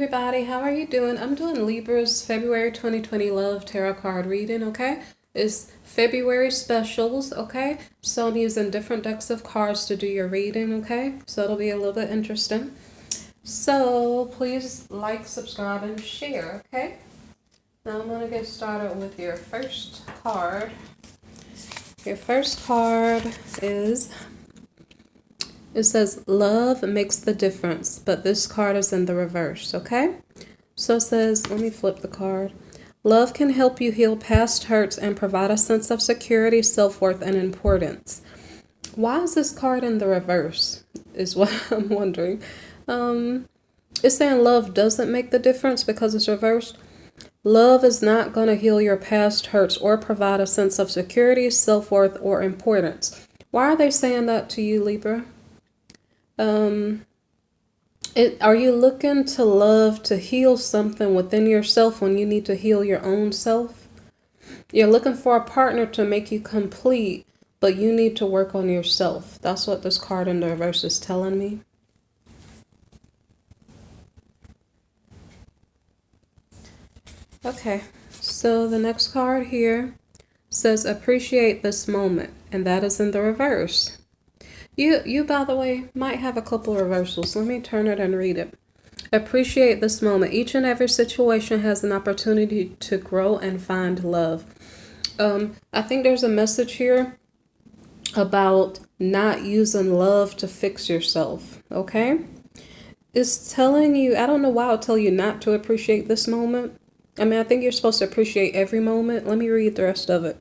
everybody, how are you doing? I'm doing Libras February 2020 Love Tarot card reading, okay? It's February specials, okay? So I'm using different decks of cards to do your reading, okay? So it'll be a little bit interesting. So please like, subscribe, and share, okay? Now I'm going to get started with your first card. Your first card is... It says, love makes the difference, but this card is in the reverse, okay? So it says, let me flip the card. Love can help you heal past hurts and provide a sense of security, self-worth, and importance. Why is this card in the reverse, is what I'm wondering. It's saying love doesn't make the difference because it's reversed. Love is not going to heal your past hurts or provide a sense of security, self-worth, or importance. Why are they saying that to you, Libra? Are you looking to love to heal something within yourself when you need to heal your own self? You're looking for a partner to make you complete, but you need to work on yourself. That's what this card in the reverse is telling me. Okay, so the next card here says appreciate this moment, and that is in the reverse. You, by the way, might have a couple of reversals. Let me turn it and read it. Appreciate this moment. Each and every situation has an opportunity to grow and find love. I think there's a message here about not using love to fix yourself, okay? It's telling you, I don't know why I'll tell you not to appreciate this moment. I mean, I think you're supposed to appreciate every moment. Let me read the rest of it.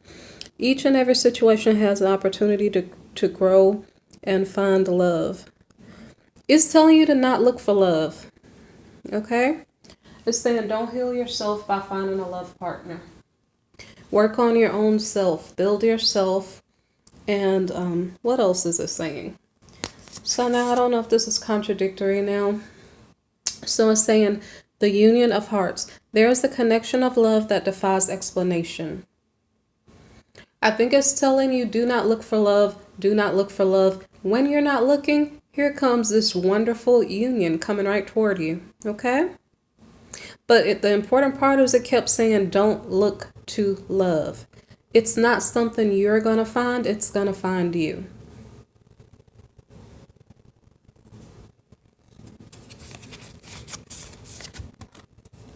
Each and every situation has an opportunity to grow and find love. It's telling you to not look for love, okay? It's saying don't heal yourself by finding a love partner. Work on your own self, build yourself, and what else is it saying? So now I don't know if this is contradictory now. So it's saying the union of hearts. There is the connection of love that defies explanation. I think it's telling you do not look for love, do not look for love. When you're not looking, here comes this wonderful union coming right toward you, okay? But the important part is it kept saying don't look to love. It's not something you're going to find, it's going to find you.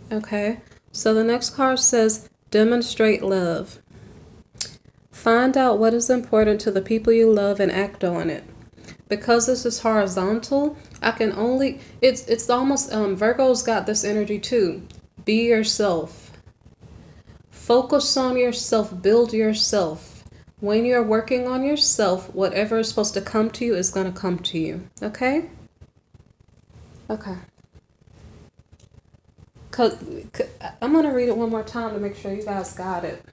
Okay, so the next card says demonstrate love. Find out what is important to the people you love and act on it. Because this is horizontal, I can only, it's almost, Virgo's got this energy too. Be yourself. Focus on yourself, build yourself. When you're working on yourself, whatever is supposed to come to you is going to come to you, okay? Okay. I'm going to read it one more time to make sure you guys got it.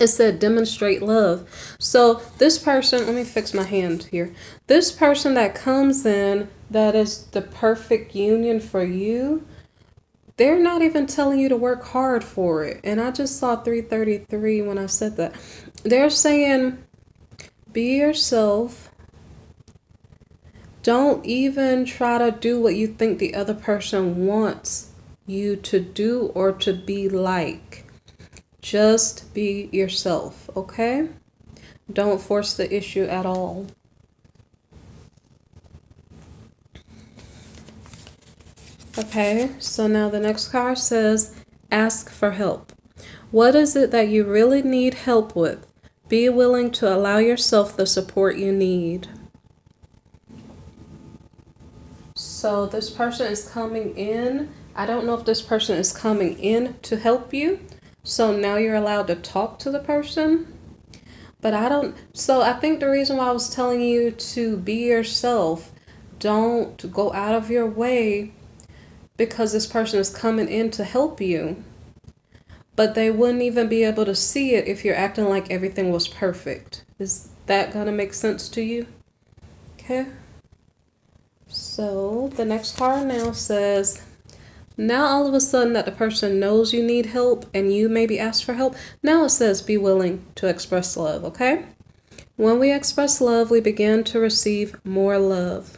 It said demonstrate love. So this person, let me fix my hand here. This person that comes in, that is the perfect union for you, they're not even telling you to work hard for it. And I just saw 333 when I said that. They're saying be yourself. Don't even try to do what you think the other person wants you to do or to be like. Just be yourself, okay? Don't force the issue at all. Okay, so now the next card says, ask for help. What is it that you really need help with? Be willing to allow yourself the support you need. So this person is coming in. I don't know if this person is coming in to help you. So now you're allowed to talk to the person. But I think the reason why I was telling you to be yourself, don't go out of your way because this person is coming in to help you. But they wouldn't even be able to see it if you're acting like everything was perfect. Is that going to make sense to you? Okay. So the next card now says, now all of a sudden that the person knows you need help and you maybe ask for help, now it says be willing to express love, okay? When we express love, we begin to receive more love.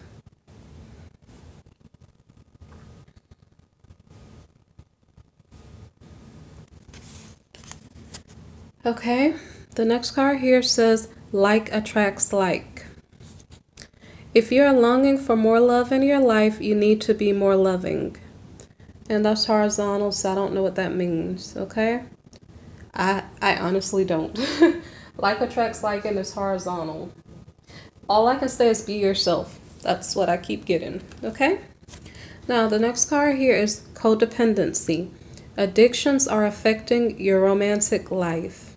Okay, the next card here says like attracts like. If you're longing for more love in your life, you need to be more loving. And that's horizontal, so I don't know what that means, okay? I honestly don't. Like attracts like and it's horizontal. All I can say is be yourself. That's what I keep getting, okay? Now, the next card here is codependency. Addictions are affecting your romantic life.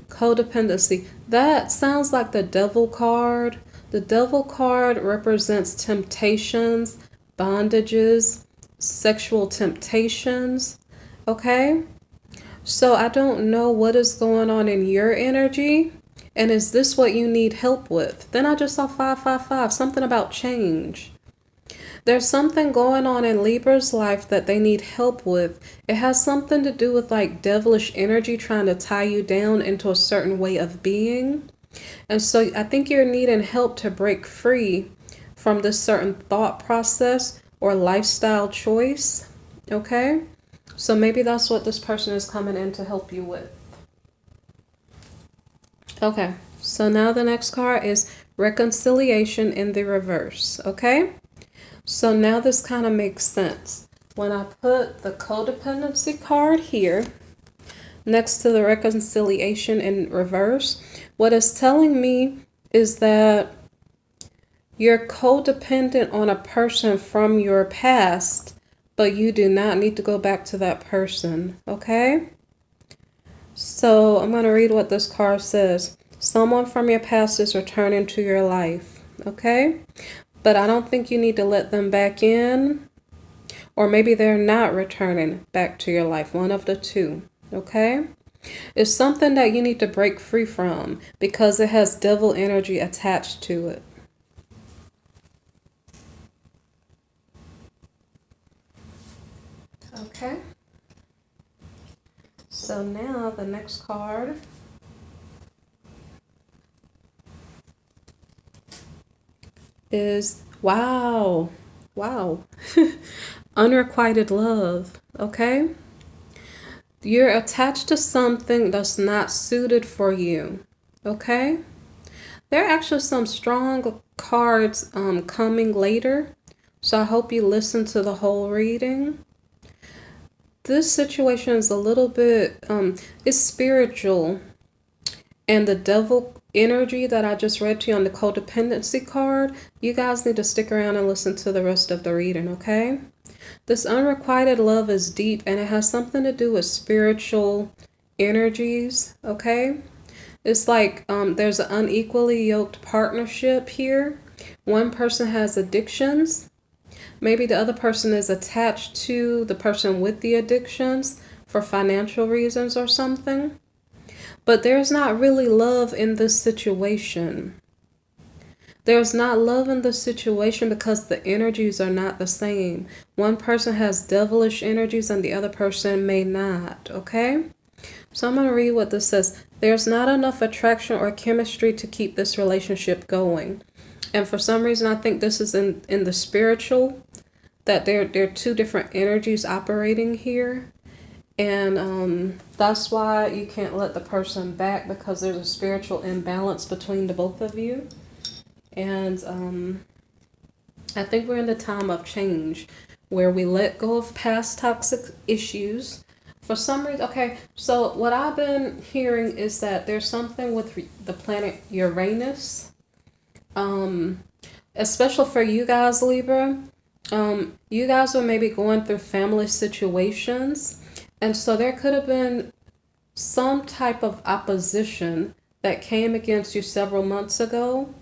Codependency. That sounds like the devil card. The devil card represents temptations, bondages, sexual temptations. Okay? So I don't know what is going on in your energy. And is this what you need help with? Then I just saw 555, something about change. There's something going on in Libra's life that they need help with. It has something to do with like devilish energy trying to tie you down into a certain way of being. And so I think you're needing help to break free from this certain thought process or lifestyle choice. Okay? So maybe that's what this person is coming in to help you with. Okay, so now the next card is reconciliation in the reverse. Okay? So now this kind of makes sense. When I put the codependency card here next to the reconciliation in reverse, what it's telling me is that you're codependent on a person from your past, but you do not need to go back to that person, okay? So I'm going to read what this card says. Someone from your past is returning to your life, okay? But I don't think you need to let them back in, or maybe they're not returning back to your life, one of the two, okay? It's something that you need to break free from because it has devil energy attached to it. Okay. So now the next card is wow. Unrequited love, okay? You're attached to something that's not suited for you, okay? There are actually some strong cards coming later, so I hope you listen to the whole reading. This situation is a little bit, it's spiritual, and the devil energy that I just read to you on the codependency card, you guys need to stick around and listen to the rest of the reading, okay? This unrequited love is deep and it has something to do with spiritual energies, okay? It's like there's an unequally yoked partnership here. One person has addictions. Maybe the other person is attached to the person with the addictions for financial reasons or something. But there's not really love in this situation. There's not love in the situation because the energies are not the same. One person has devilish energies and the other person may not, okay? So I'm going to read what this says. There's not enough attraction or chemistry to keep this relationship going. And for some reason, I think this is in the spiritual, that there are two different energies operating here. And that's why you can't let the person back, because there's a spiritual imbalance between the both of you. And I think we're in the time of change where we let go of past toxic issues. For some reason, okay, so what I've been hearing is that there's something with the planet Uranus, especially for you guys, Libra. You guys are maybe going through family situations, and so there could have been some type of opposition that came against you several months ago.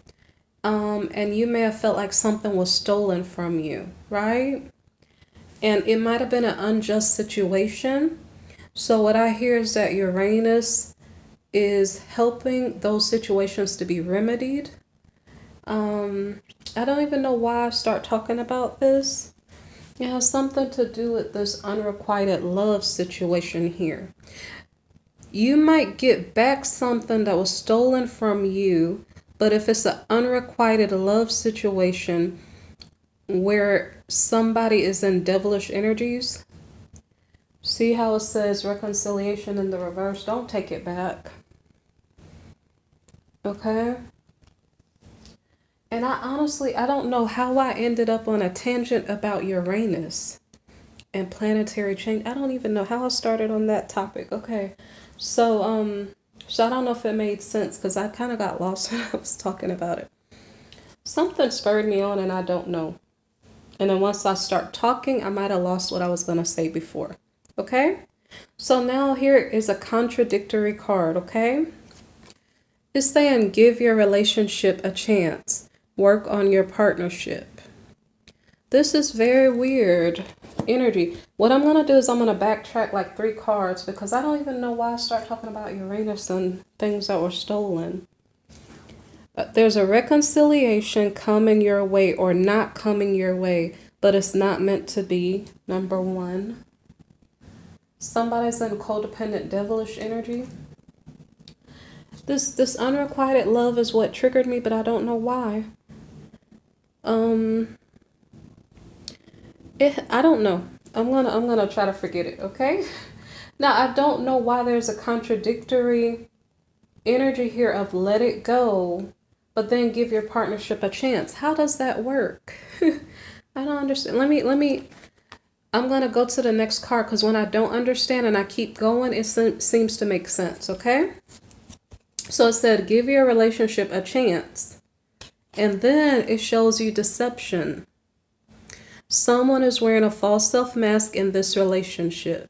And you may have felt like something was stolen from you, right? And it might have been an unjust situation. So what I hear is that Uranus is helping those situations to be remedied. I don't even know why I start talking about this. It has something to do with this unrequited love situation here. You might get back something that was stolen from you, but if it's an unrequited love situation where somebody is in devilish energies, See how it says reconciliation in the reverse? Don't take it back. Okay? And I honestly, I don't know how I ended up on a tangent about Uranus and planetary change. I don't even know how I started on that topic. Okay. So I don't know if it made sense because I kind of got lost when I was talking about it. Something spurred me on and I don't know. And then once I start talking, I might have lost what I was going to say before. Okay? So now here is a contradictory card, okay? It's saying give your relationship a chance. Work on your partnership. This is very weird energy. What I'm going to do is I'm going to backtrack like 3 cards because I don't even know why I start talking about Uranus and things that were stolen. There's a reconciliation coming your way or not coming your way, but it's not meant to be, number 1. Somebody's in codependent devilish energy. This unrequited love is what triggered me, but I don't know why. I don't know. I'm gonna try to forget it, okay? Now I don't know why there's a contradictory energy here of let it go, but then give your partnership a chance. How does that work? I don't understand. I'm going to go to the next card because when I don't understand and I keep going, it seems to make sense, okay? So it said, give your relationship a chance. And then it shows you deception. Someone is wearing a false self mask in this relationship.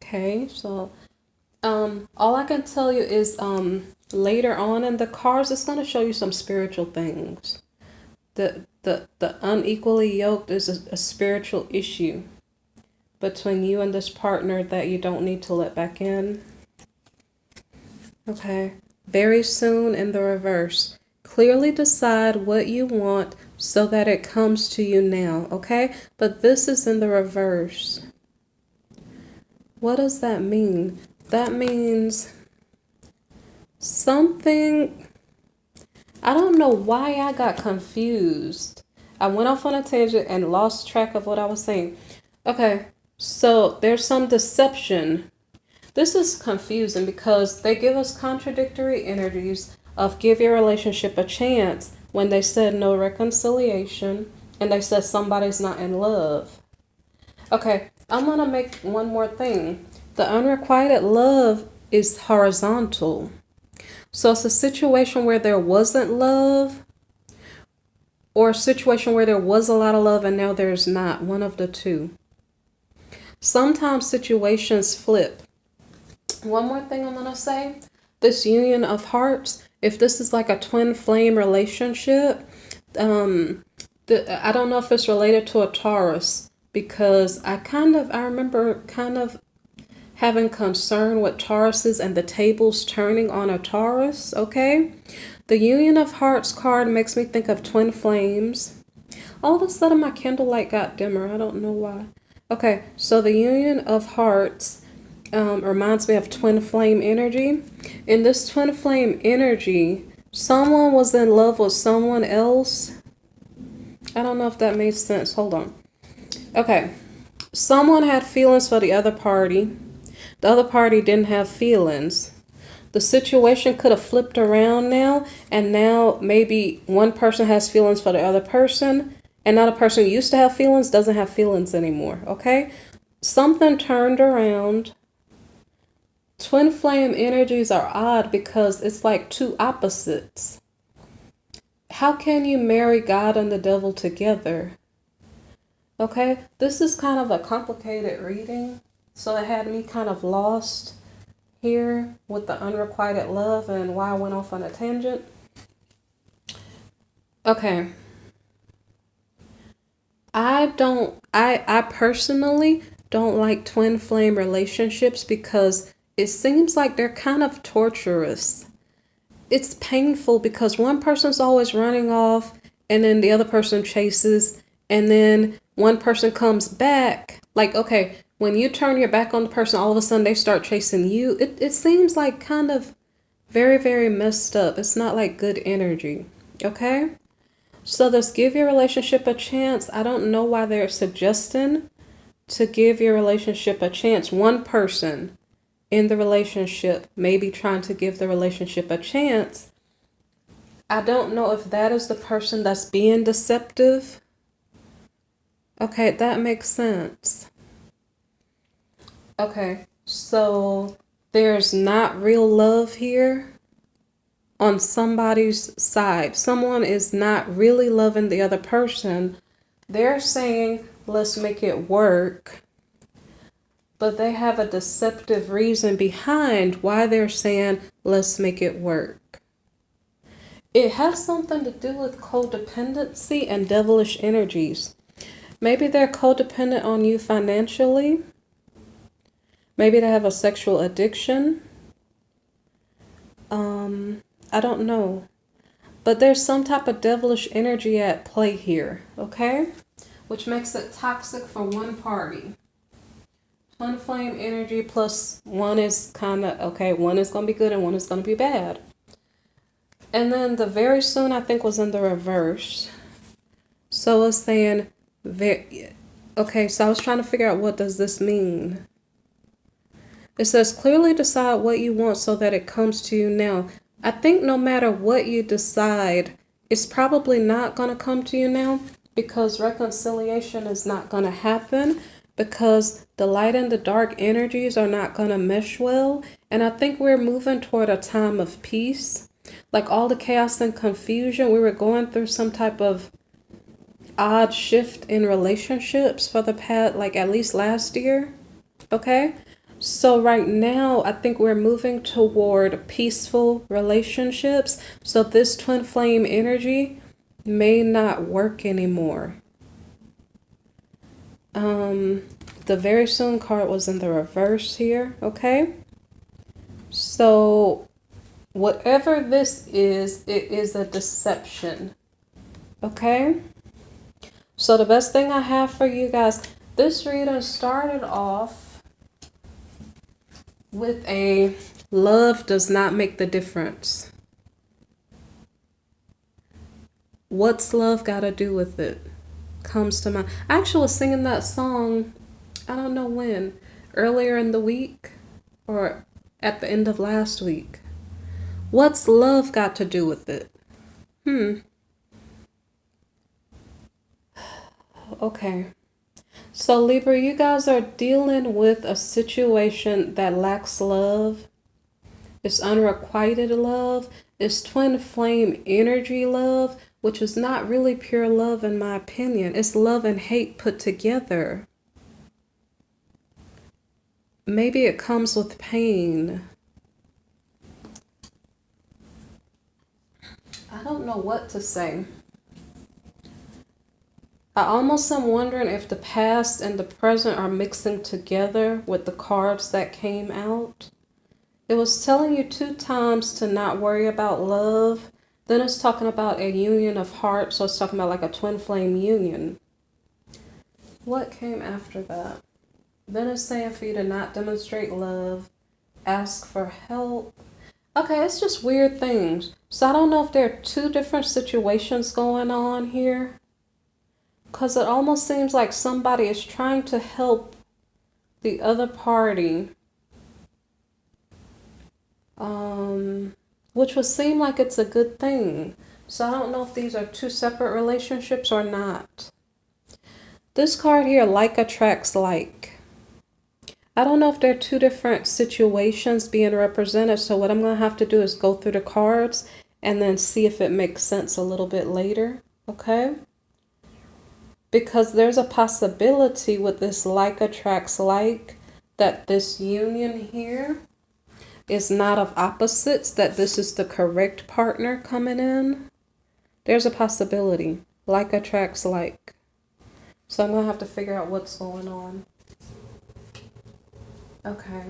Okay, so all I can tell you is later on in the cards, it's going to show you some spiritual things. The unequally yoked is a spiritual issue between you and this partner that you don't need to let back in. Okay. Very soon in the reverse. Clearly decide what you want so that it comes to you now. Okay. But this is in the reverse. What does that mean? That means something. I don't know why I got confused. I went off on a tangent and lost track of what I was saying. Okay, so there's some deception. This is confusing because they give us contradictory energies of give your relationship a chance when they said no reconciliation and they said somebody's not in love. Okay, I'm going to make one more thing. The unrequited love is horizontal. So it's a situation where there wasn't love or a situation where there was a lot of love and now there's not. One of the two. Sometimes situations flip. One more thing I'm going to say. This union of hearts, if this is like a twin flame relationship, I don't know if it's related to a Taurus because I remember having concern with Tauruses and the tables turning on a Taurus, okay? The Union of Hearts card makes me think of twin flames. All of a sudden my candlelight got dimmer. I don't know why. Okay, so the Union of Hearts reminds me of twin flame energy. In this twin flame energy, someone was in love with someone else. I don't know if that made sense. Hold on. Okay, someone had feelings for the other party. The other party didn't have feelings. The situation could have flipped around now, and now maybe one person has feelings for the other person, and now the person who used to have feelings doesn't have feelings anymore, okay? Something turned around. Twin flame energies are odd because it's like two opposites. How can you marry God and the devil together? Okay, this is kind of a complicated reading. So it had me kind of lost here with the unrequited love and why I went off on a tangent. Okay. I personally don't like twin flame relationships because it seems like they're kind of torturous. It's painful because one person's always running off and then the other person chases and then one person comes back. Like, okay, when you turn your back on the person, all of a sudden they start chasing you. It seems like kind of very, very messed up. It's not like good energy. Okay? So let's give your relationship a chance. I don't know why they're suggesting to give your relationship a chance. One person in the relationship may be trying to give the relationship a chance. I don't know if that is the person that's being deceptive. Okay, that makes sense. Okay, so there's not real love here on somebody's side. Someone is not really loving the other person. They're saying, let's make it work. But they have a deceptive reason behind why they're saying, let's make it work. It has something to do with codependency and devilish energies. Maybe they're codependent on you financially. Maybe they have a sexual addiction. I don't know. But there's some type of devilish energy at play here, okay? Which makes it toxic for one party. Twin flame energy plus one is kind of, okay, one is going to be good and one is going to be bad. And then the very soon, I think, was in the reverse. So it's saying, okay, so I was trying to figure out, what does this mean? It says, clearly decide what you want so that it comes to you now. I think no matter what you decide, it's probably not going to come to you now, because reconciliation is not going to happen, because the light and the dark energies are not going to mesh well. And I think we're moving toward a time of peace. Like all the chaos and confusion, we were going through some type of odd shift in relationships for the past, like at least last year. Okay? So right now, I think we're moving toward peaceful relationships. So this twin flame energy may not work anymore. The very soon card was in the reverse here, okay? So whatever this is, it is a deception, okay? So the best thing I have for you guys, this reading started off with a love does not make the difference. What's love got to do with it? Comes to mind. I actually was singing that song, I don't know when, earlier in the week or at the end of last week. What's love got to do with it? Okay. So Libra, you guys are dealing with a situation that lacks love. It's unrequited love. It's twin flame energy love, which is not really pure love in my opinion. It's love and hate put together. Maybe it comes with pain. I don't know what to say. I almost am wondering if the past and the present are mixing together with the cards that came out. It was telling you 2 times to not worry about love. Then it's talking about a union of hearts. So it's talking about like a twin flame union. What came after that? Then it's saying for you to not demonstrate love. Ask for help. Okay, it's just weird things. So I don't know if there are 2 different situations going on here. Because it almost seems like somebody is trying to help the other party. Which would seem like it's a good thing. So I don't know if these are 2 separate relationships or not. This card here, like attracts like. I don't know if there are 2 different situations being represented. So what I'm going to have to do is go through the cards and then see if it makes sense a little bit later. Okay? Because there's a possibility with this like attracts like that this union here is not of opposites, that this is the correct partner coming in. There's a possibility. Like attracts like. So I'm going to have to figure out what's going on. Okay.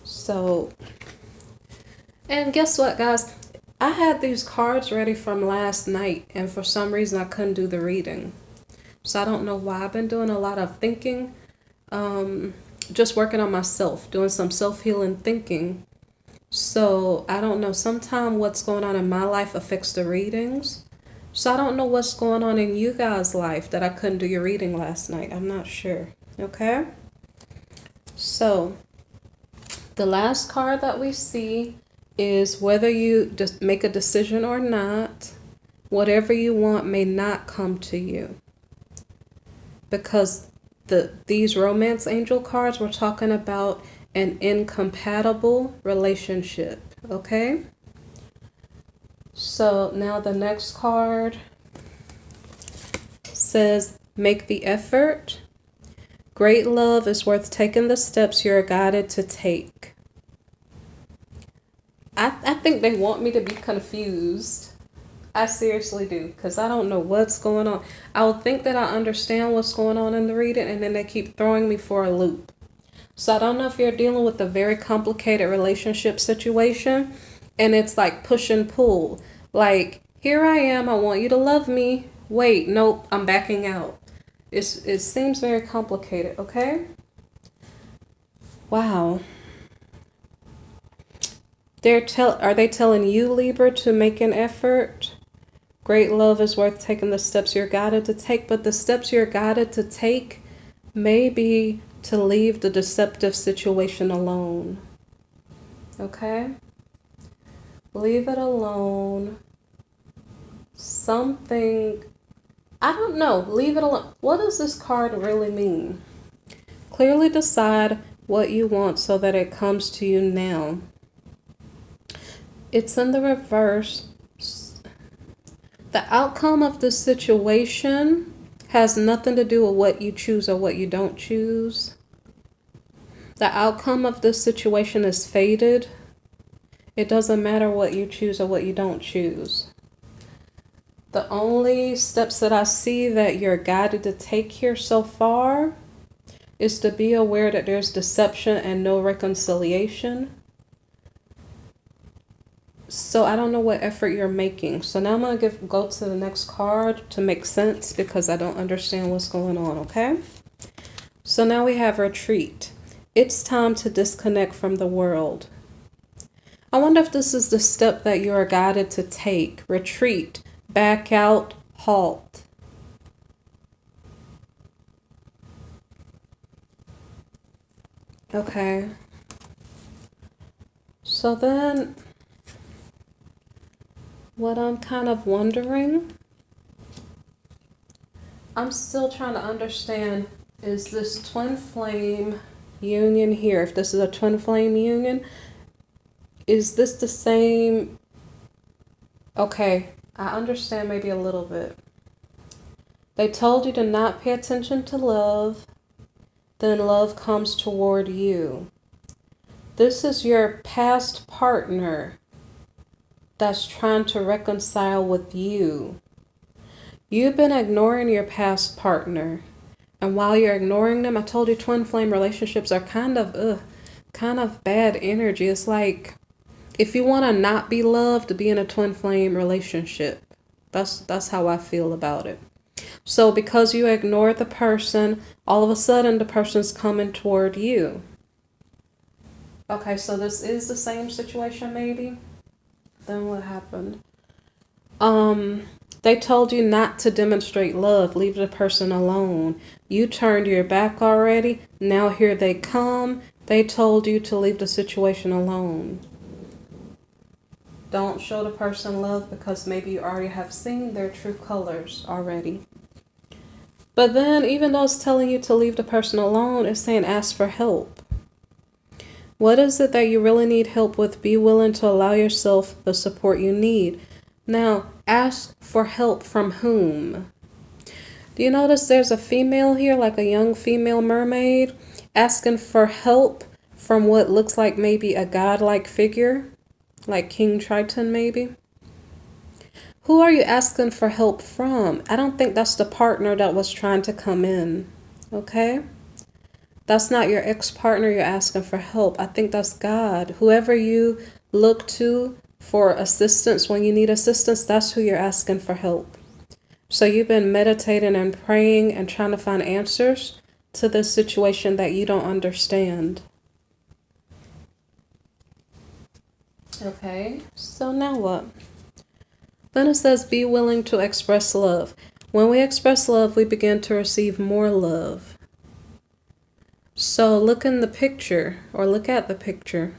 So, and guess what, guys? I had these cards ready from last night, and for some reason I couldn't do the reading. So I don't know why. I've been doing a lot of thinking, just working on myself, doing some self-healing thinking. So I don't know. Sometimes what's going on in my life affects the readings. So I don't know what's going on in you guys' life that I couldn't do your reading last night. I'm not sure. Okay? So, the last card that we see is whether you just make a decision or not, whatever you want may not come to you. Because these romance angel cards, we're talking about an incompatible relationship, okay? So now the next card says, make the effort. Great love is worth taking the steps you're guided to take. I think they want me to be confused. I seriously do, because I don't know what's going on. I would think that I understand what's going on in the reading, and then they keep throwing me for a loop. So I don't know if you're dealing with a very complicated relationship situation, and it's like push and pull. Like, here I am, I want you to love me. Wait, nope, I'm backing out. It seems very complicated, okay? Wow. Are they telling you, Libra, to make an effort? Great love is worth taking the steps you're guided to take, but the steps you're guided to take may be to leave the deceptive situation alone. Okay? Leave it alone. Something, I don't know, leave it alone. What does this card really mean? Clearly decide what you want so that it comes to you now. It's in the reverse. The outcome of the situation has nothing to do with what you choose or what you don't choose. The outcome of this situation is fated. It doesn't matter what you choose or what you don't choose. The only steps that I see that you're guided to take here so far is to be aware that there's deception and no reconciliation. So I don't know what effort you're making. So now I'm going to go to the next card to make sense, because I don't understand what's going on, okay? So now we have retreat. It's time to disconnect from the world. I wonder if this is the step that you are guided to take. Retreat, back out, halt. Okay. So then, what I'm kind of wondering, I'm still trying to understand, is this twin flame union here, if this is a twin flame union, is this the same? Okay, I understand maybe a little bit. They told you to not pay attention to love, then love comes toward you. This is your past partner that's trying to reconcile with you. You've been ignoring your past partner. And while you're ignoring them, I told you twin flame relationships are kind of bad energy. It's like, if you want to not be loved, be in a twin flame relationship. That's how I feel about it. So because you ignored the person, all of a sudden the person's coming toward you. Okay, so this is the same situation maybe? Then what happened? They told you not to demonstrate love. Leave the person alone. You turned your back already. Now here they come. They told you to leave the situation alone. Don't show the person love, because maybe you already have seen their true colors already. But then, even though it's telling you to leave the person alone, it's saying ask for help. What is it that you really need help with? Be willing to allow yourself the support you need. Now, ask for help from whom? Do you notice there's a female here, like a young female mermaid, asking for help from what looks like maybe a godlike figure, like King Triton maybe? Who are you asking for help from? I don't think that's the partner that was trying to come in, okay? That's not your ex-partner you're asking for help. I think that's God. Whoever you look to for assistance when you need assistance, that's who you're asking for help. So you've been meditating and praying and trying to find answers to this situation that you don't understand. Okay, so now what? Then it says be willing to express love. When we express love, we begin to receive more love. So look in the picture, or look at the picture.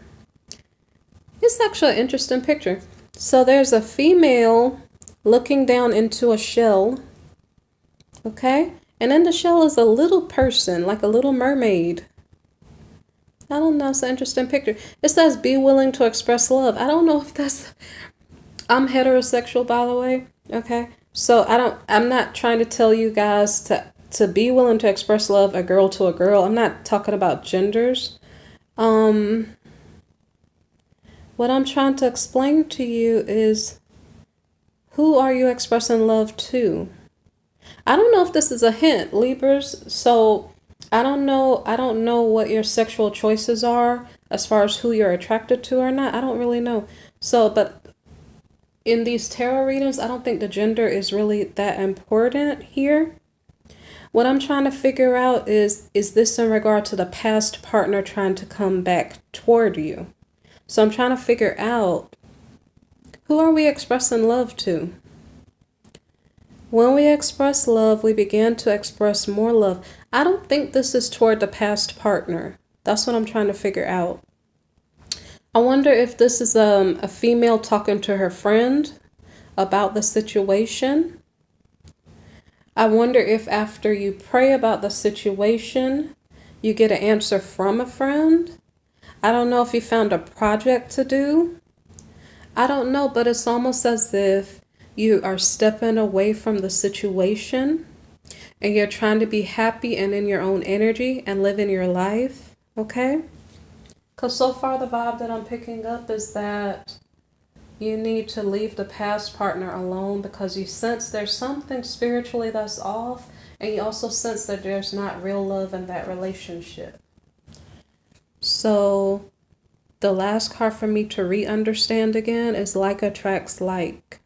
It's actually an interesting picture. So there's a female looking down into a shell, okay? And in the shell is a little person, like a little mermaid. I don't know, it's an interesting picture. It says be willing to express love. I don't know if that's, I'm heterosexual, by the way, okay? So I'm not trying to tell you guys to be willing to express love a girl to a girl. I'm not talking about genders. What I'm trying to explain to you is, who are you expressing love to? I don't know if this is a hint, Libras. So I don't know what your sexual choices are as far as who you're attracted to or not. I don't really know. So, but in these tarot readings, I don't think the gender is really that important here. What I'm trying to figure out is this in regard to the past partner trying to come back toward you? So I'm trying to figure out, who are we expressing love to? When we express love, we begin to express more love. I don't think this is toward the past partner. That's what I'm trying to figure out. I wonder if this is a female talking to her friend about the situation. I wonder if after you pray about the situation, you get an answer from a friend. I don't know if you found a project to do. I don't know, but it's almost as if you are stepping away from the situation and you're trying to be happy and in your own energy and living your life, okay? Because so far the vibe that I'm picking up is that you need to leave the past partner alone because you sense there's something spiritually that's off, and you also sense that there's not real love in that relationship. So the last card for me to re-understand again is like attracts like.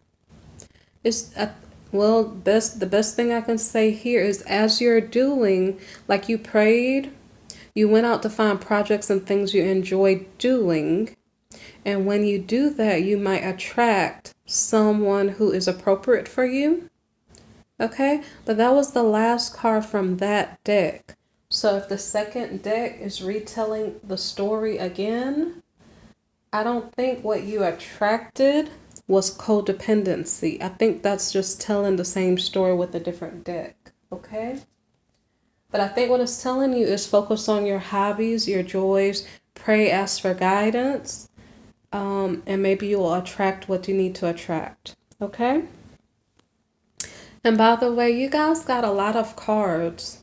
Well, the best thing I can say here is, as you're doing, like you prayed, you went out to find projects and things you enjoy doing. And when you do that, you might attract someone who is appropriate for you. Okay, but that was the last card from that deck. So if the second deck is retelling the story again, I don't think what you attracted was codependency. I think that's just telling the same story with a different deck, okay? But I think what it's telling you is focus on your hobbies, your joys, pray, ask for guidance, and maybe you will attract what you need to attract, okay? And by the way, you guys got a lot of cards.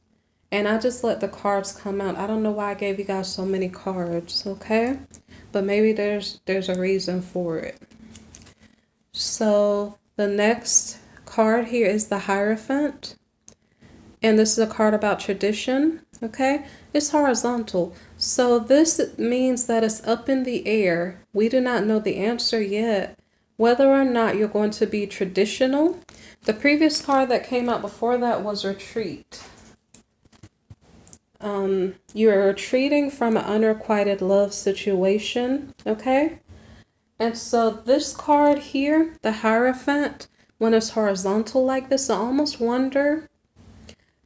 And I just let the cards come out. I don't know why I gave you guys so many cards, okay? But maybe there's a reason for it. So the next card here is the Hierophant. And this is a card about tradition, okay? It's horizontal. So this means that it's up in the air. We do not know the answer yet, whether or not you're going to be traditional. The previous card that came out before that was retreat. You're retreating from an unrequited love situation, okay? And so this card here, the Hierophant, when it's horizontal like this, I almost wonder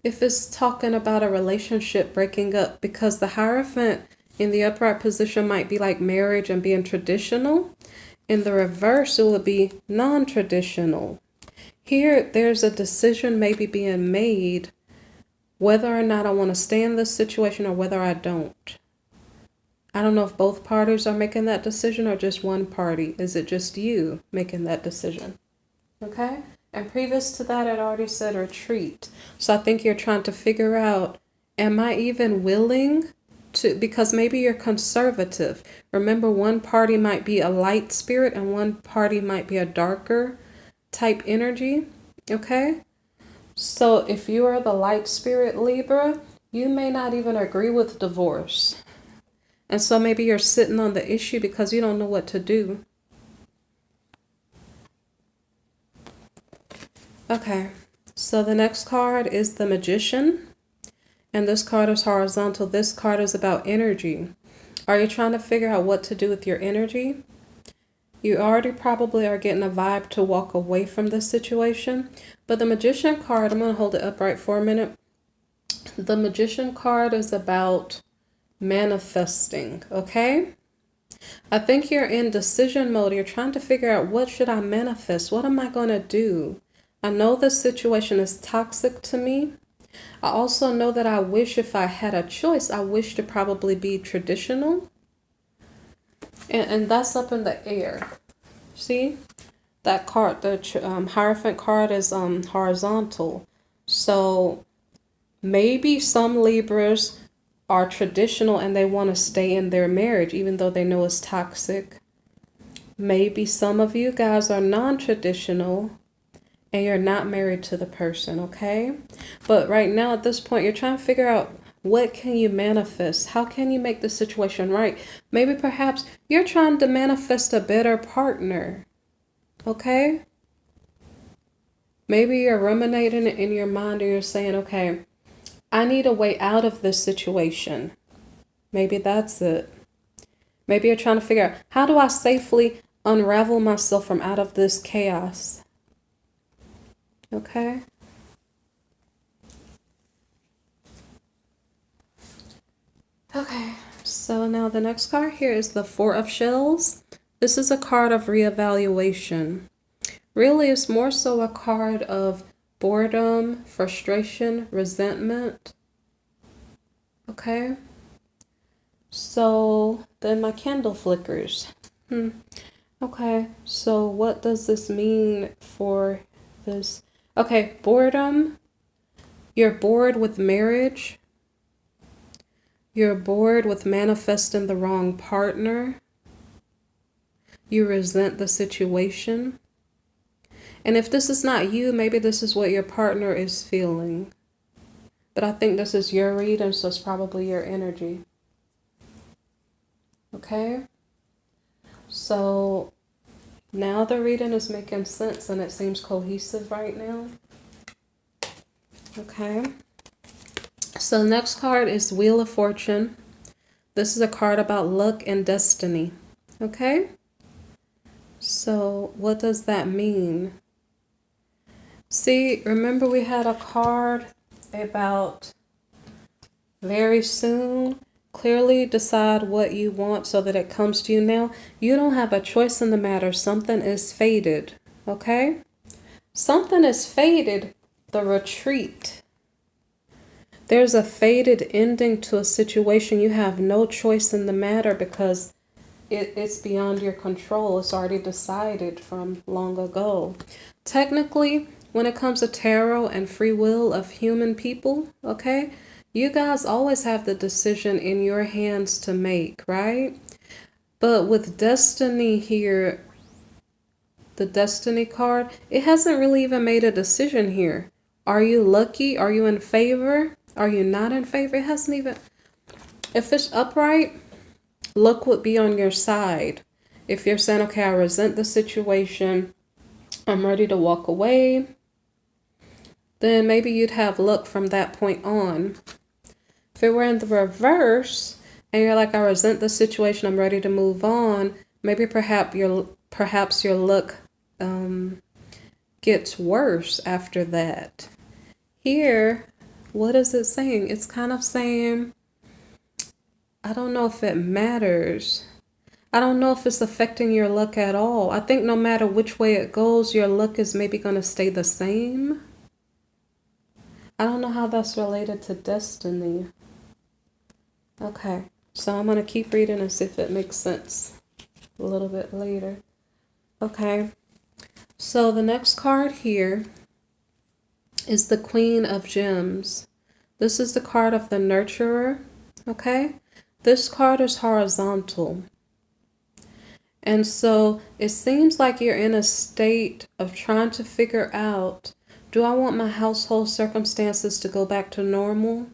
if it's talking about a relationship breaking up, because the Hierophant in the upright position might be like marriage and being traditional. In the reverse, it would be non-traditional. Here, there's a decision maybe being made whether or not I want to stay in this situation or whether I don't. I don't know if both parties are making that decision or just one party. Is it just you making that decision? Okay? And previous to that, it already said retreat. So I think you're trying to figure out, am I even willing to, because maybe you're conservative. Remember, one party might be a light spirit and one party might be a darker type energy. Okay? So if you are the light spirit Libra, you may not even agree with divorce. And so maybe you're sitting on the issue because you don't know what to do. Okay, so the next card is the Magician. And this card is horizontal. This card is about energy. Are you trying to figure out what to do with your energy? You already probably are getting a vibe to walk away from this situation. But the Magician card, I'm going to hold it upright for a minute. The Magician card is about manifesting, okay? I think you're in decision mode. You're trying to figure out, what should I manifest? What am I going to do? I know this situation is toxic to me. I also know that I wish, if I had a choice, I wish to probably be traditional. And that's up in the air. See? That card, the Hierophant card, is horizontal. So maybe some Libras are traditional and they want to stay in their marriage even though they know it's toxic. Maybe some of you guys are non-traditional and you're not married to the person, okay? But right now at this point, you're trying to figure out, what can you manifest? How can you make the situation right? Maybe perhaps you're trying to manifest a better partner, okay? Maybe you're ruminating in your mind and you're saying, okay, I need a way out of this situation. Maybe that's it. Maybe you're trying to figure out, how do I safely unravel myself from out of this chaos? Okay. Okay, so now the next card here is the Four of Shells. This is a card of reevaluation. Really, it's more so a card of boredom, frustration, resentment. Okay. So then my candle flickers. Okay, so what does this mean for this? Okay, boredom. You're bored with marriage. You're bored with manifesting the wrong partner. You resent the situation. And if this is not you, maybe this is what your partner is feeling. But I think this is your reading, so it's probably your energy. Okay? So now the reading is making sense and it seems cohesive right now. Okay? So the next card is Wheel of Fortune. This is a card about luck and destiny. Okay? So what does that mean? See, remember we had a card about very soon. Clearly decide what you want so that it comes to you now. You don't have a choice in the matter. Something is fated. Okay? Something is fated. The retreat. There's a fated ending to a situation. You have no choice in the matter because it's beyond your control. It's already decided from long ago. Technically, when it comes to tarot and free will of human people, okay, you guys always have the decision in your hands to make, right? But with destiny here, the destiny card, it hasn't really even made a decision here. Are you lucky? Are you in favor? Are you not in favor? It hasn't even... If it's upright, luck would be on your side. If you're saying, okay, I resent the situation, I'm ready to walk away, then maybe you'd have luck from that point on. If it were in the reverse, and you're like, I resent the situation, I'm ready to move on, maybe perhaps your luck gets worse after that. Here, what is it saying? It's kind of saying, I don't know if it matters. I don't know if it's affecting your luck at all. I think no matter which way it goes, your luck is maybe going to stay the same. I don't know how that's related to destiny. Okay, so I'm going to keep reading and see if it makes sense a little bit later. Okay, so the next card here is the Queen of Gems. This is the card of the Nurturer, okay? This card is horizontal. And so it seems like you're in a state of trying to figure out, do I want my household circumstances to go back to normal?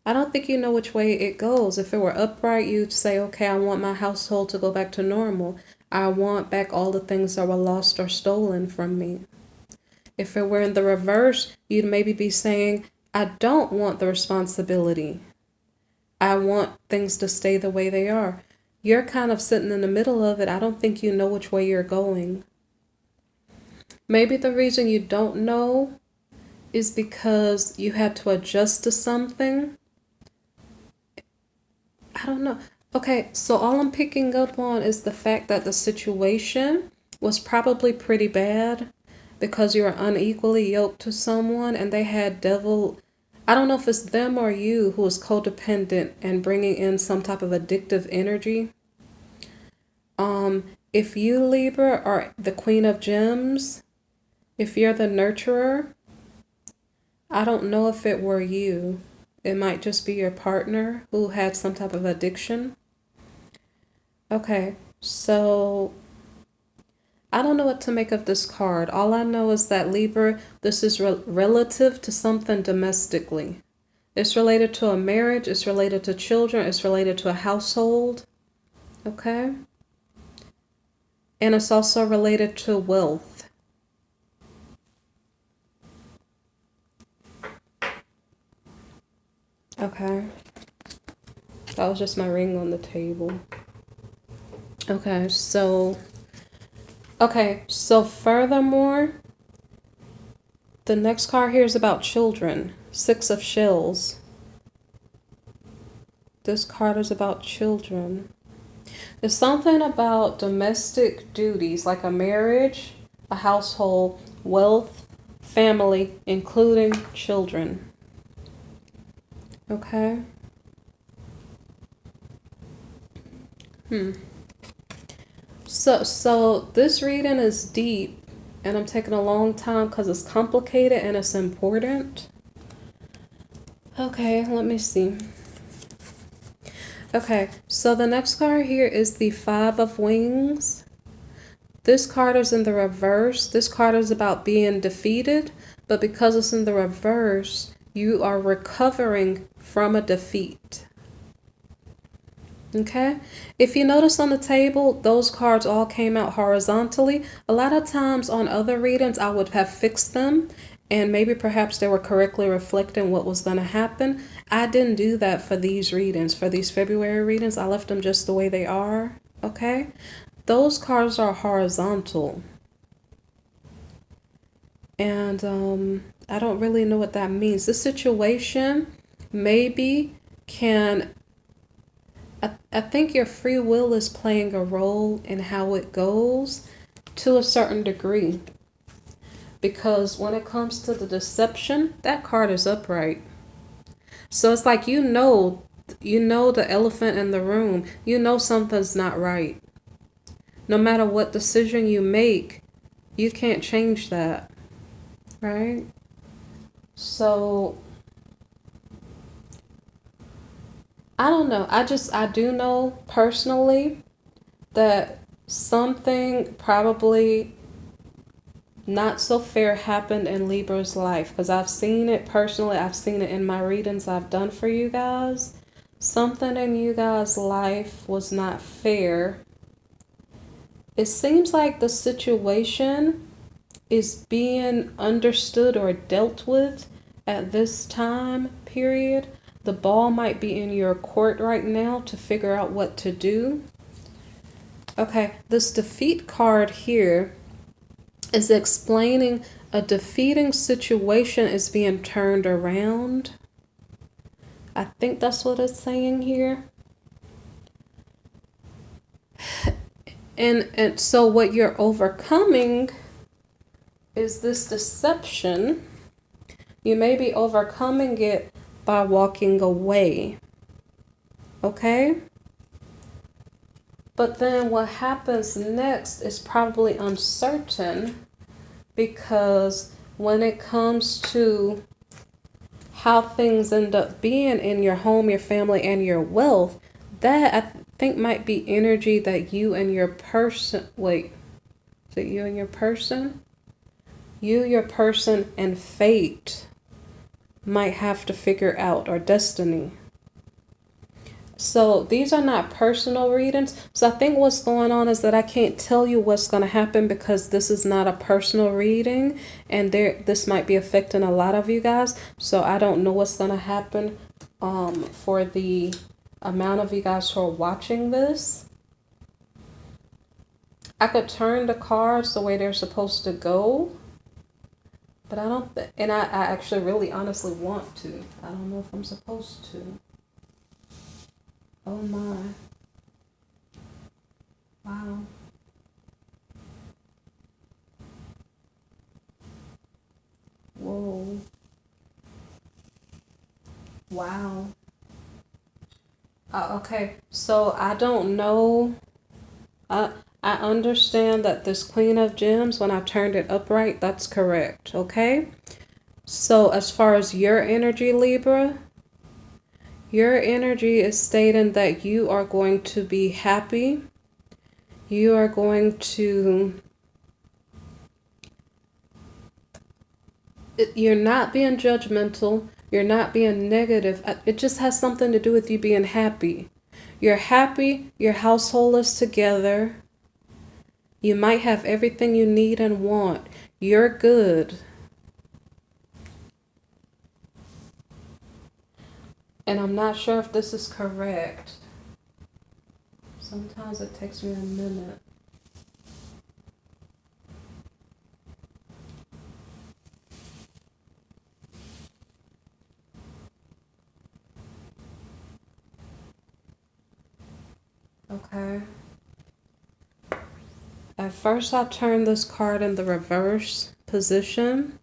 I don't think you know which way it goes. If it were upright, you'd say, okay, I want my household to go back to normal. I want back all the things that were lost or stolen from me. If it were in the reverse, you'd maybe be saying, I don't want the responsibility. I want things to stay the way they are. You're kind of sitting in the middle of it. I don't think you know which way you're going. Maybe the reason you don't know is because you had to adjust to something don't know. Okay, so all I'm picking up on is the fact that the situation was probably pretty bad because you were unequally yoked to someone and they had devil. I don't know if it's them or you who is codependent and bringing in some type of addictive energy. If you, Libra, are the Queen of Gems, if you're the nurturer, I don't know if it were you. It might just be your partner who had some type of addiction. Okay, so I don't know what to make of this card. All I know is that Libra, this is relative to something domestically. It's related to a marriage, it's related to children, it's related to a household. Okay? And it's also related to wealth. Okay. That was just my ring on the table. Okay, so furthermore, the next card here is about children. 6 of Shells. This card is about children. There's something about domestic duties, like a marriage, a household, wealth, family, including children. Okay? So this reading is deep, and I'm taking a long time because it's complicated and it's important. Okay, let me see. Okay, so the next card here is the 5 of Wings. This card is in the reverse. This card is about being defeated, but because it's in the reverse, you are recovering from a defeat. Okay, if you notice on the table, those cards all came out horizontally. A lot of times on other readings, I would have fixed them and maybe perhaps they were correctly reflecting what was going to happen. I didn't do that for these readings. For these February readings, I left them just the way they are. Okay, those cards are horizontal. And I don't really know what that means. This situation maybe can... I think your free will is playing a role in how it goes to a certain degree. Because when it comes to the deception, that card is upright. So it's like you know the elephant in the room. You know something's not right. No matter what decision you make, you can't change that. Right? So I don't know. I do know personally that something probably not so fair happened in Libra's life, because I've seen it personally. I've seen it in my readings I've done for you guys. Something in you guys' life was not fair. It seems like the situation is being understood or dealt with at this time period. The ball might be in your court right now to figure out what to do. Okay, this defeat card here is explaining a defeating situation is being turned around. I think that's what it's saying here. And so what you're overcoming is this deception. You may be overcoming it by walking away. Okay? But then what happens next is probably uncertain, because when it comes to how things end up being in your home, your family, and your wealth, that I think might be energy that you and your person, wait, is it you and your person? You, your person, and fate might have to figure out, or destiny. So these are not personal readings. So I think what's going on is that I can't tell you what's going to happen because this is not a personal reading, and this might be affecting a lot of you guys. So I don't know what's going to happen for the amount of you guys who are watching this. I could turn the cards the way they're supposed to go, but I don't and I actually really honestly want to. I don't know if I'm supposed to. Oh my. Wow. Whoa. Wow. Okay, so I don't know. I I understand that this Queen of Gems, when I turned it upright, that's correct. Okay. So as far as your energy, Libra, your energy is stating that you are going to be happy. You are going to. You're not being judgmental. You're not being negative. It just has something to do with you being happy. You're happy. Your household is together. You might have everything you need and want. You're good. And I'm not sure if this is correct. Sometimes it takes me a minute. Okay. At first I turned this card in the reverse position,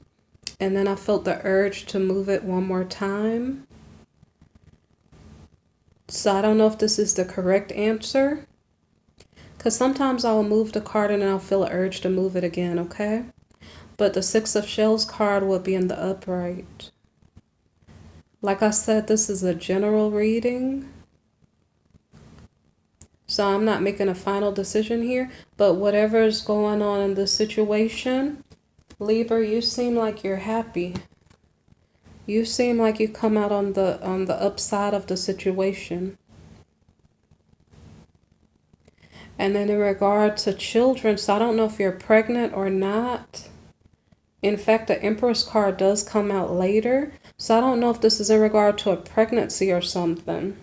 and then I felt the urge to move it one more time. So I don't know if this is the correct answer, because sometimes I'll move the card and then I'll feel an urge to move it again, okay? But the Six of Shells card will be in the upright. Like I said, this is a general reading. So I'm not making a final decision here, but whatever is going on in this situation, Libra, you seem like you're happy. You seem like you come out on the upside of the situation. And then in regard to children, so I don't know if you're pregnant or not. In fact, the Empress card does come out later. So I don't know if this is in regard to a pregnancy or something.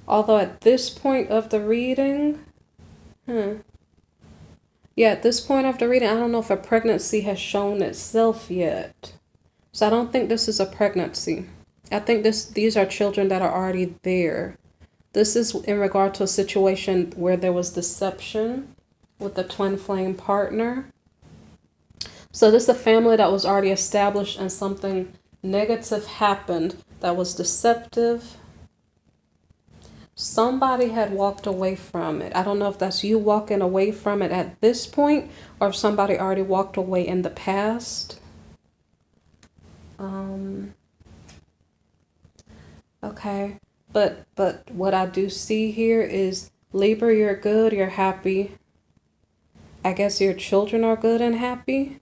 Although at this point of the reading, yeah, at this point of the reading, I don't know if a pregnancy has shown itself yet. So I don't think this is a pregnancy. I think these are children that are already there. This is in regard to a situation where there was deception with the twin flame partner. So this is a family that was already established and something negative happened that was deceptive. Somebody had walked away from it. I don't know if that's you walking away from it at this point or if somebody already walked away in the past. Okay. But what I do see here is Libra, you're good, you're happy. I guess your children are good and happy.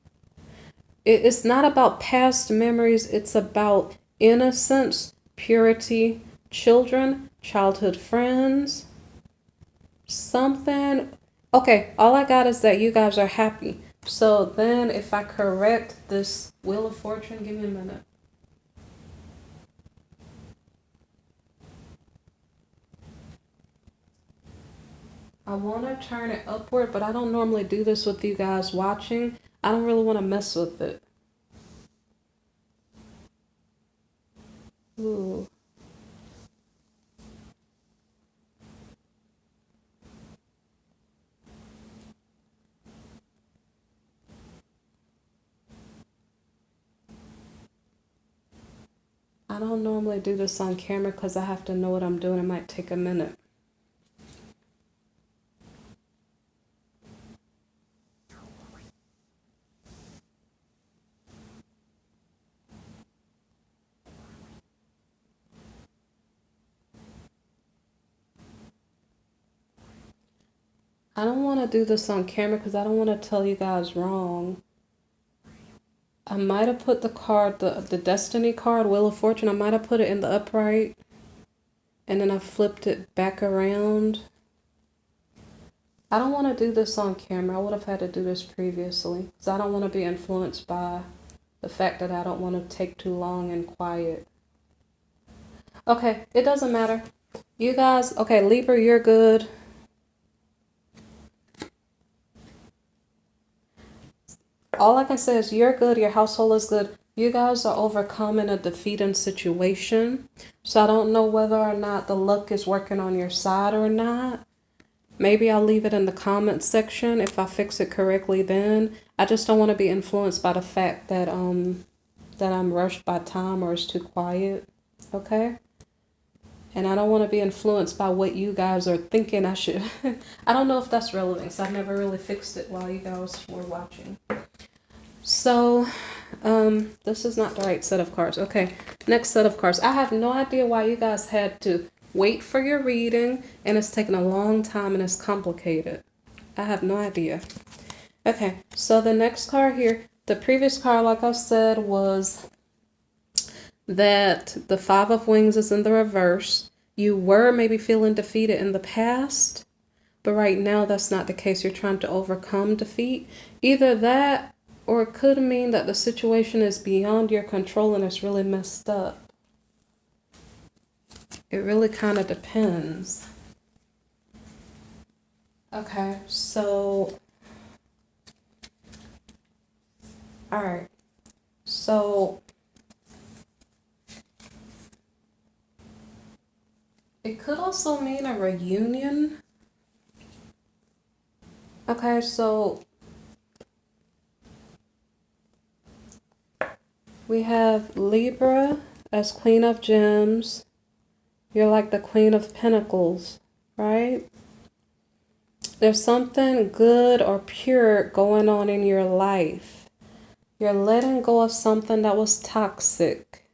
It's not about past memories. It's about innocence, purity, children, childhood friends, something. Okay, all I got is that you guys are happy. So then if I correct this Wheel of Fortune, give me a minute. I want to turn it upward, but I don't normally do this with you guys watching. I don't really want to mess with it. Ooh. I don't normally do this on camera because I have to know what I'm doing. It might take a minute. I don't want to do this on camera because I don't want to tell you guys wrong. I might have put the card, the Destiny card, Wheel of Fortune, I might have put it in the upright. And then I flipped it back around. I don't want to do this on camera. I would have had to do this previously. Because I don't want to be influenced by the fact that I don't want to take too long and quiet. Okay, it doesn't matter. You guys, okay, Libra, you're good. All I can say is you're good, your household is good. You guys are overcoming a defeating situation. So I don't know whether or not the luck is working on your side or not. Maybe I'll leave it in the comments section if I fix it correctly then. I just don't want to be influenced by the fact that I'm rushed by time or it's too quiet. Okay? And I don't want to be influenced by what you guys are thinking I should. I don't know if that's relevant because I've never really fixed it while you guys were watching. So, this is not the right set of cards. Okay, next set of cards. I have no idea why you guys had to wait for your reading and it's taken a long time and it's complicated. I have no idea. Okay, so the next card here, the previous card, like I said, was that the Five of Wings is in the reverse. You were maybe feeling defeated in the past, but right now that's not the case. You're trying to overcome defeat. Either that, or it could mean that the situation is beyond your control and it's really messed up. It really kind of depends. Okay, so, all right. So, it could also mean a reunion. Okay, so we have Libra as Queen of Gems. You're like the Queen of Pentacles, right? There's something good or pure going on in your life. You're letting go of something that was toxic.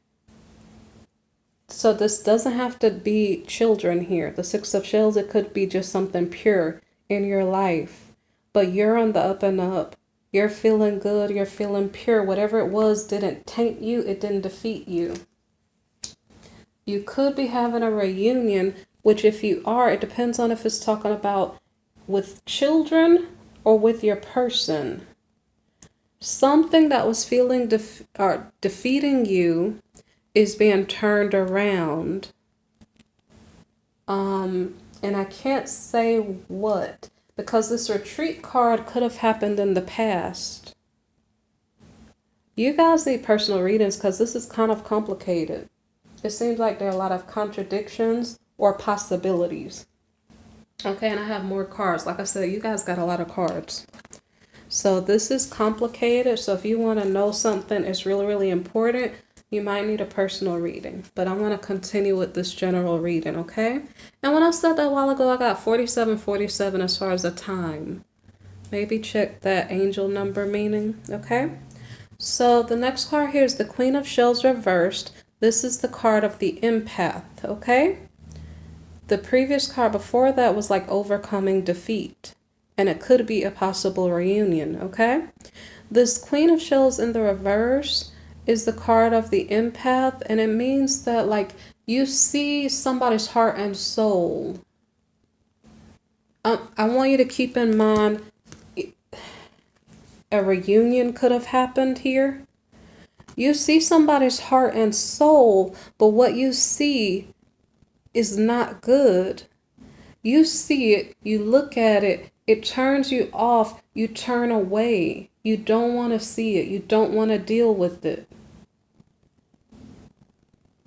So this doesn't have to be children here. The Six of Shells, it could be just something pure in your life. But you're on the up and up. You're feeling good. You're feeling pure. Whatever it was didn't taint you. It didn't defeat you. You could be having a reunion, which if you are, it depends on if it's talking about with children or with your person. Something that was feeling defeating you is being turned around. And I can't say what, because this retreat card could have happened in the past. You guys need personal readings because this is kind of complicated. It seems like there are a lot of contradictions or possibilities. Okay, and I have more cards. Like I said, you guys got a lot of cards. So this is complicated. So if you want to know something is really, really important, you might need a personal reading. But I'm going to continue with this general reading, okay? And when I said that a while ago, I got 4747 as far as the time. Maybe check that angel number meaning, okay? So the next card here is the Queen of Shells reversed. This is the card of the empath, okay? The previous card before that was like overcoming defeat. And it could be a possible reunion, okay? This Queen of Shells in the reverse is the card of the empath. And it means that like you see somebody's heart and soul. I want you to keep in mind a reunion could have happened here. You see somebody's heart and soul, but what you see is not good. You see it, you look at it, it turns you off, you turn away. You don't want to see it, you don't want to deal with it.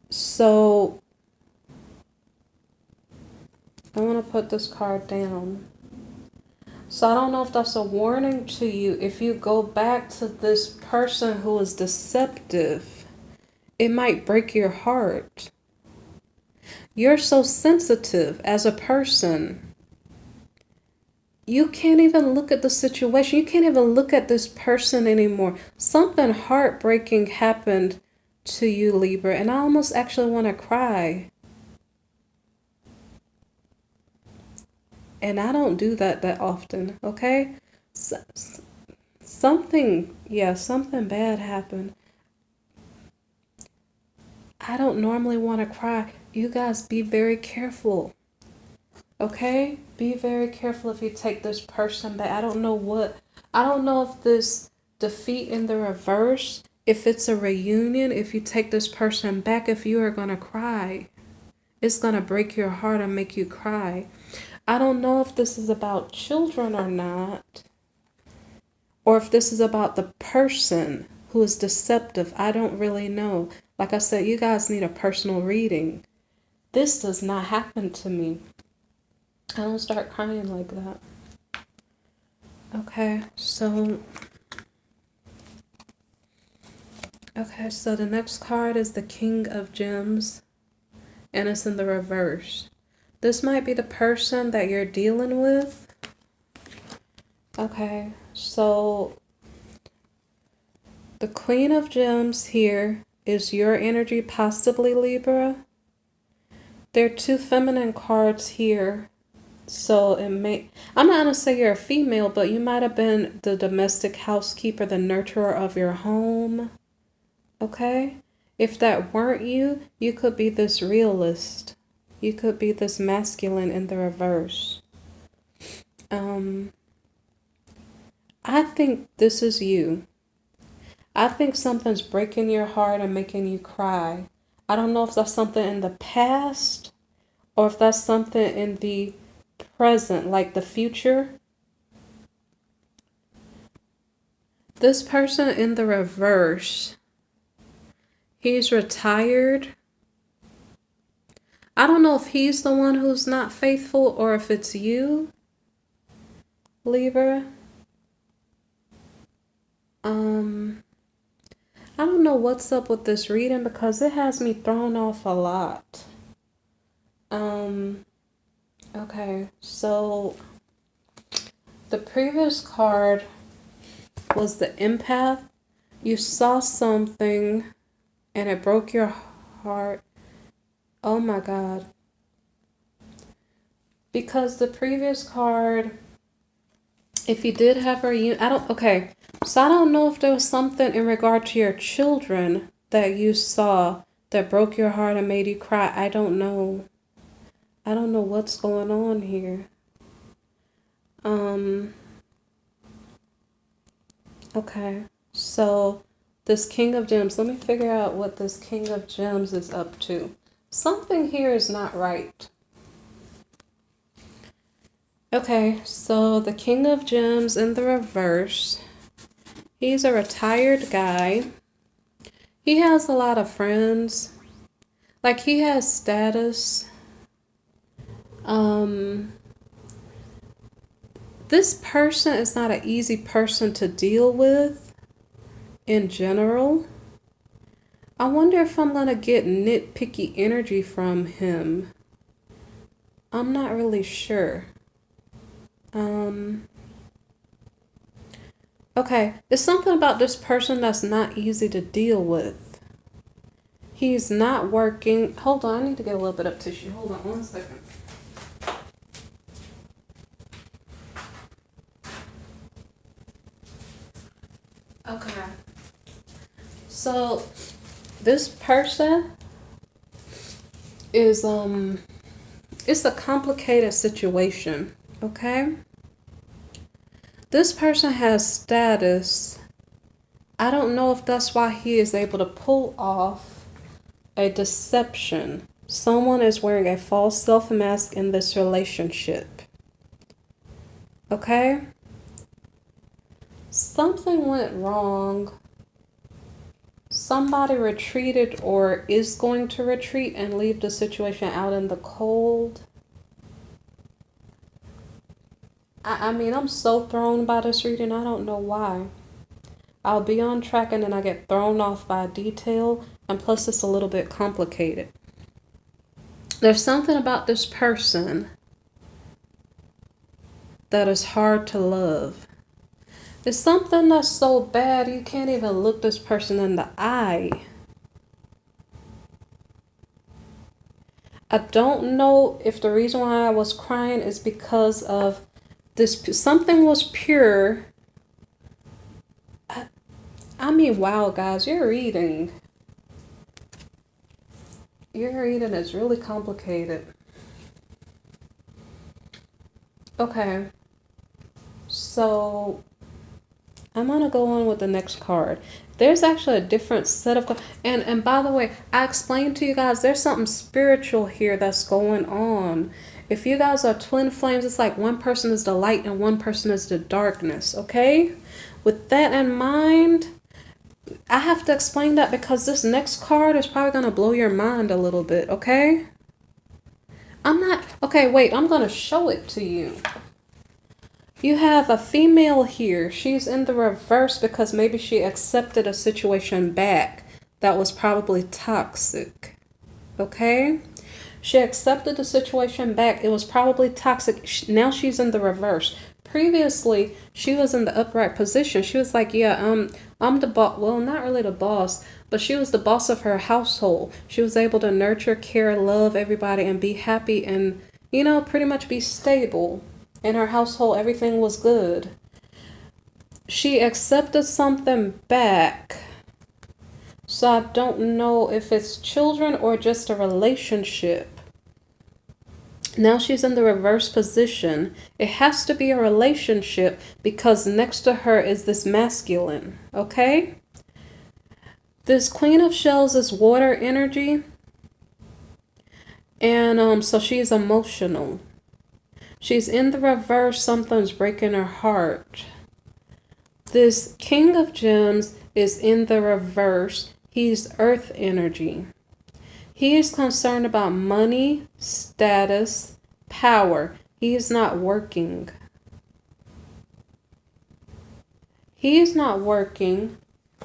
So, I want to put this card down. So I don't know if that's a warning to you. If you go back to this person who is deceptive, it might break your heart. You're so sensitive as a person. You can't even look at the situation. You can't even look at this person anymore. Something heartbreaking happened to you, Libra, and I almost actually want to cry. And I don't do that often, okay? Something bad happened. I don't normally want to cry. You guys be very careful, okay? Be very careful if you take this person back. I don't know if this defeat in the reverse, if it's a reunion, if you take this person back, if you are going to cry. It's going to break your heart and make you cry. I don't know if this is about children or not, or if this is about the person who is deceptive. I don't really know. Like I said, you guys need a personal reading. This does not happen to me. I don't start crying like that. Okay, so the next card is the King of Gems, and it's in the reverse. This might be the person that you're dealing with. Okay, so the Queen of Gems here is your energy, possibly Libra. There are two feminine cards here. So it may, I'm not going to say you're a female, but you might have been the domestic housekeeper, the nurturer of your home. Okay? If that weren't you, you could be this realist. You could be this masculine in the reverse. I think this is you. I think something's breaking your heart and making you cry. I don't know if that's something in the past or if that's something in the present, like the future. This person in the reverse, he's retired. I don't know if he's the one who's not faithful or if it's you, Libra. I don't know what's up with this reading because it has me thrown off a lot. Okay, so the previous card was the Empath. You saw something and it broke your heart. Oh my God. Because the previous card, if you did have a okay. So I don't know if there was something in regard to your children that you saw that broke your heart and made you cry. I don't know. I don't know what's going on here. Okay. So this King of Gems, let me figure out what this King of Gems is up to. Something here is not right. Okay, so the King of Gems in the reverse. He's a retired guy. He has a lot of friends. Like he has status. This person is not an easy person to deal with in general. I wonder if I'm going to get nitpicky energy from him. I'm not really sure. Okay, it's something about this person that's not easy to deal with. He's not working. Hold on, I need to get a little bit of tissue. Hold on 1 second. Okay. So this person is it's a complicated situation, okay? This person has status. I don't know if that's why he is able to pull off a deception. Someone is wearing a false self-mask in this relationship. Okay? Something went wrong. Somebody retreated or is going to retreat and leave the situation out in the cold. I mean, I'm so thrown by this reading. I don't know why. I'll be on track and then I get thrown off by detail. And plus, it's a little bit complicated. There's something about this person that is hard to love. It's something that's so bad you can't even look this person in the eye. I don't know if the reason why I was crying is because of this. Something was pure. I mean, wow, guys, your reading is really complicated. Okay, so I'm going to go on with the next card. There's actually a different set of cards. And by the way, I explained to you guys, there's something spiritual here that's going on. If you guys are twin flames, it's like one person is the light and one person is the darkness, okay? With that in mind, I have to explain that because this next card is probably going to blow your mind a little bit, okay? Okay, wait, I'm going to show it to you. You have a female here. She's in the reverse because maybe she accepted a situation back that was probably toxic, okay? She accepted the situation back. It was probably toxic. Now she's in the reverse. Previously, she was in the upright position. She was like, yeah, I'm the boss. Well, not really the boss, but she was the boss of her household. She was able to nurture, care, love everybody, and be happy and, you know, pretty much be stable. In her household, everything was good. She accepted something back. So I don't know if it's children or just a relationship. Now she's in the reverse position. It has to be a relationship because next to her is this masculine, okay? This Queen of Shells is water energy. And so she's emotional. She's in the reverse. Something's breaking her heart. This King of Gems is in the reverse. He's earth energy. He is concerned about money, status, power. He is not working. He is not working,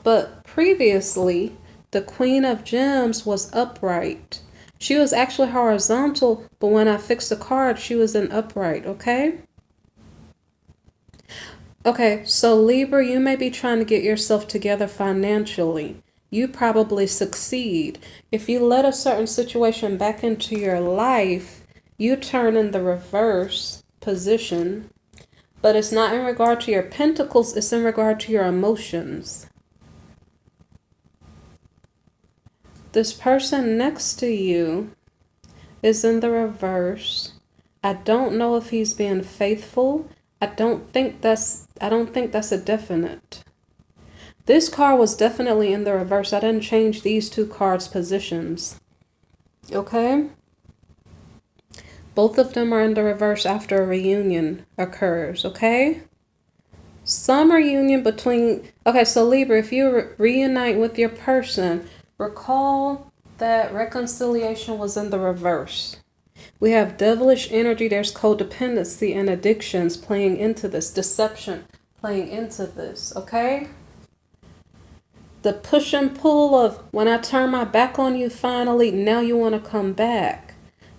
but previously, the Queen of Gems was upright. She was actually horizontal, but when I fixed the card, she was in upright, okay? Okay, so Libra, you may be trying to get yourself together financially. You probably succeed. If you let a certain situation back into your life, you turn in the reverse position, but it's not in regard to your pentacles, it's in regard to your emotions. This person next to you is in the reverse. I don't know if he's being faithful. I don't think that's a definite. This card was definitely in the reverse. I didn't change these two cards' positions. Okay? Both of them are in the reverse after a reunion occurs, okay? Some reunion between... Okay, so Libra, if you reunite with your person, recall that reconciliation was in the reverse. We have devilish energy. There's codependency and addictions playing into this. Deception playing into this, okay? The push and pull of when I turn my back on you finally, now you want to come back.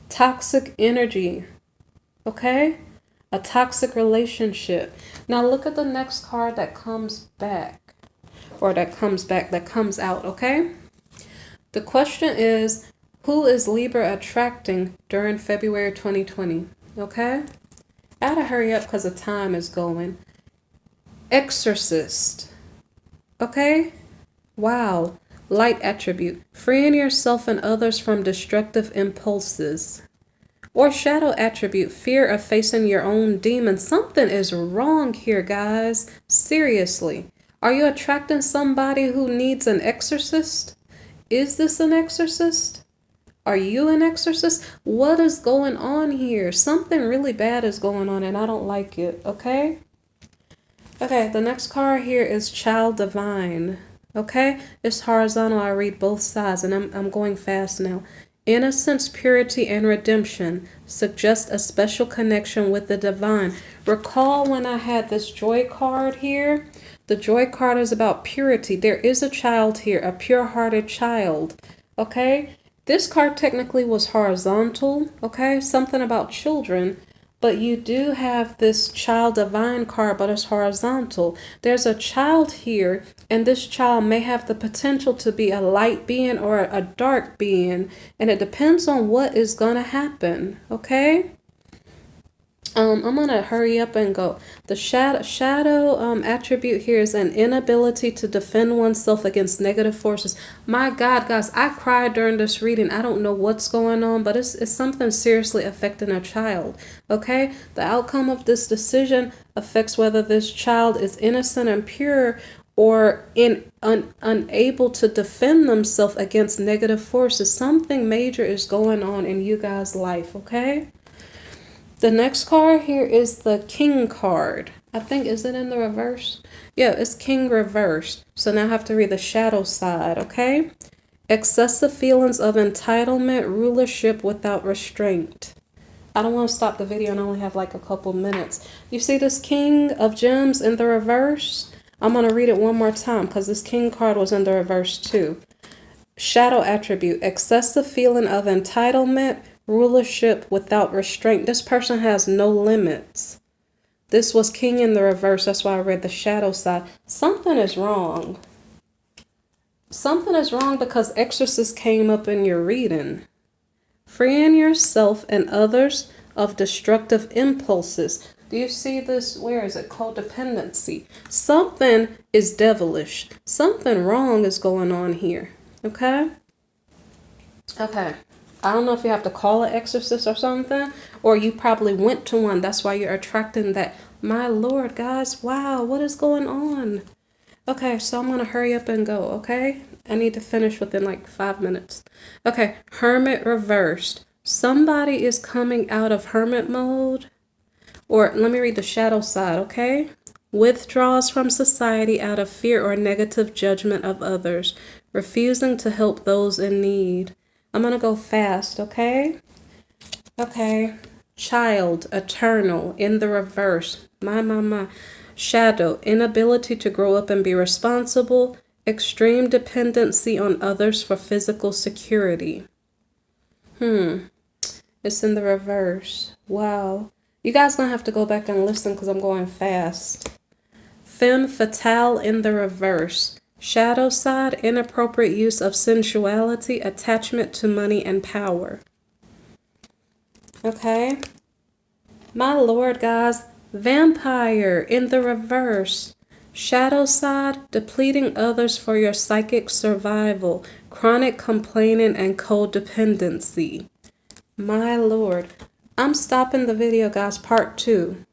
Toxic energy, okay? A toxic relationship. Now look at the next card that comes back. Or that comes out, okay? The question is, who is Libra attracting during February 2020? Okay? I gotta hurry up because the time is going. Exorcist. Okay? Wow. Light attribute. Freeing yourself and others from destructive impulses. Or shadow attribute. Fear of facing your own demons. Something is wrong here, guys. Seriously. Are you attracting somebody who needs an exorcist? Is this an exorcist? Are you an exorcist? What is going on here? Something really bad is going on and I don't like it, okay? Okay, the next card here is Child Divine, okay? It's horizontal. I read both sides and I'm going fast now. Innocence, purity, and redemption suggest a special connection with the divine. Recall when I had this joy card here? The joy card is about purity. There is a child here, a pure-hearted child, okay? This card technically was horizontal, okay? Something about children, but you do have this Child Divine card, but it's horizontal. There's a child here, and this child may have the potential to be a light being or a dark being, and it depends on what is going to happen, okay? I'm going to hurry up and go. The shadow attribute here is an inability to defend oneself against negative forces. My God, guys, I cried during this reading. I don't know what's going on, but it's something seriously affecting a child, okay? The outcome of this decision affects whether this child is innocent and pure or unable to defend themselves against negative forces. Something major is going on in you guys' life, okay? The next card here is the King card. I think, is it in the reverse? Yeah, it's King reversed. So now I have to read the shadow side, okay? Excessive feelings of entitlement, rulership without restraint. I don't want to stop the video and only have like a couple minutes. You see this King of Gems in the reverse? I'm going to read it one more time because this King card was in the reverse too. Shadow attribute, excessive feeling of entitlement, rulership without restraint. This person has no limits. This was King in the reverse. That's why I read the shadow side. Something is wrong. Something is wrong because Exorcist came up in your reading. Freeing yourself and others of destructive impulses. Do you see this? Where is it? Codependency. Something is devilish. Something wrong is going on here. Okay? Okay. I don't know if you have to call an exorcist or something, or you probably went to one. That's why you're attracting that. My Lord, guys. Wow, what is going on? Okay, so I'm going to hurry up and go, okay? I need to finish within like 5 minutes. Okay, Hermit reversed. Somebody is coming out of hermit mode. Or let me read the shadow side, okay? Withdraws from society out of fear or negative judgment of others. Refusing to help those in need. I'm going to go fast, okay? Okay. Child, eternal, in the reverse. My. Shadow, inability to grow up and be responsible. Extreme dependency on others for physical security. It's in the reverse. Wow. You guys gonna have to go back and listen because I'm going fast. Femme fatale in the reverse. Shadow side, inappropriate use of sensuality, attachment to money and power. Okay. My Lord, guys. Vampire in the reverse. Shadow side, depleting others for your psychic survival, chronic complaining and codependency. My Lord. I'm stopping the video, guys. Part 2.